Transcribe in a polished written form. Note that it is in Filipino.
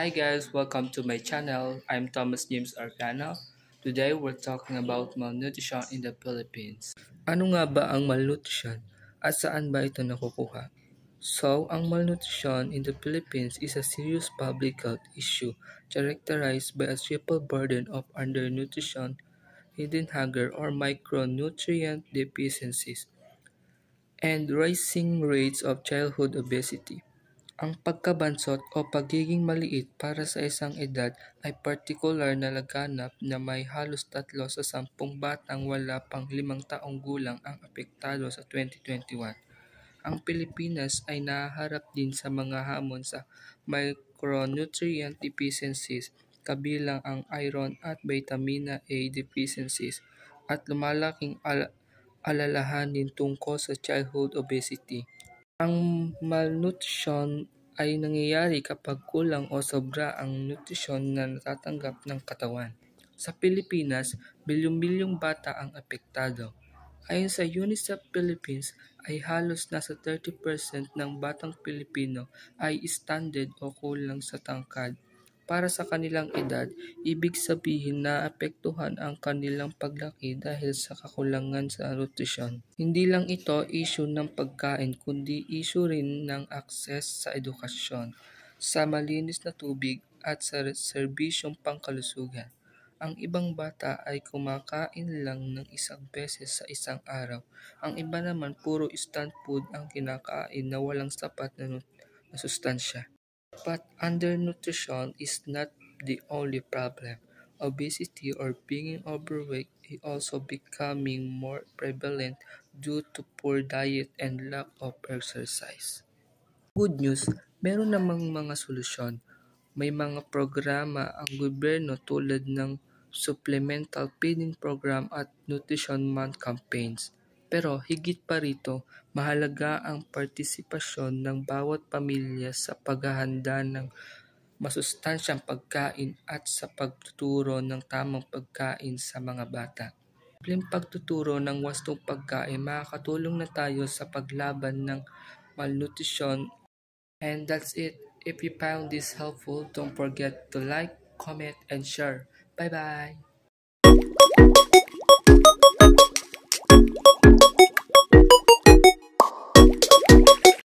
Hi guys, welcome to my channel. I'm Thomas James Arcana. Today we're talking about malnutrition in the Philippines. Ano nga ba ang malnutrition at saan ba ito nakukuha? So, ang malnutrition in the Philippines is a serious public health issue characterized by a triple burden of undernutrition, hidden hunger or micronutrient deficiencies, and rising rates of childhood obesity. Ang pagkabansot o pagiging maliit para sa isang edad ay partikular na laganap na may halos 3 sa 10 batang wala pang 5 taong gulang ang apektado sa 2021. Ang Pilipinas ay nahaharap din sa mga hamon sa micronutrient deficiencies kabilang ang iron at vitamina A deficiencies at lumalaking alalahanin tungkol sa childhood obesity. Ang malnutrition ay nangyayari kapag kulang o sobra ang nutrisyon na natatanggap ng katawan. Sa Pilipinas, bilyong-bilyong bata ang apektado. Ayon sa UNICEF Philippines ay halos nasa 30% ng batang Pilipino ay stranded o kulang sa tangkad. Para sa kanilang edad, ibig sabihin na apektuhan ang kanilang paglaki dahil sa kakulangan sa nutrisyon. Hindi lang ito issue ng pagkain kundi issue rin ng akses sa edukasyon, sa malinis na tubig at sa serbisyong pangkalusugan. Ang ibang bata ay kumakain lang ng 1 beses sa isang araw. Ang iba naman puro instant food ang kinakain na walang sapat na sustansya. But undernutrition is not the only problem. Obesity or being overweight is also becoming more prevalent due to poor diet and lack of exercise. Good news, meron namang mga solusyon. May mga programa ang gobyerno tulad ng Supplemental Feeding Program at Nutrition Month campaigns. Pero higit pa rito, mahalaga ang partisipasyon ng bawat pamilya sa paghahanda ng masustansyang pagkain at sa pagtuturo ng tamang pagkain sa mga bata. Simpleng pagtuturo ng wastong pagkain, makakatulong na tayo sa paglaban ng malnutrition. And that's it. If you found this helpful, don't forget to like, comment, and share. Bye-bye!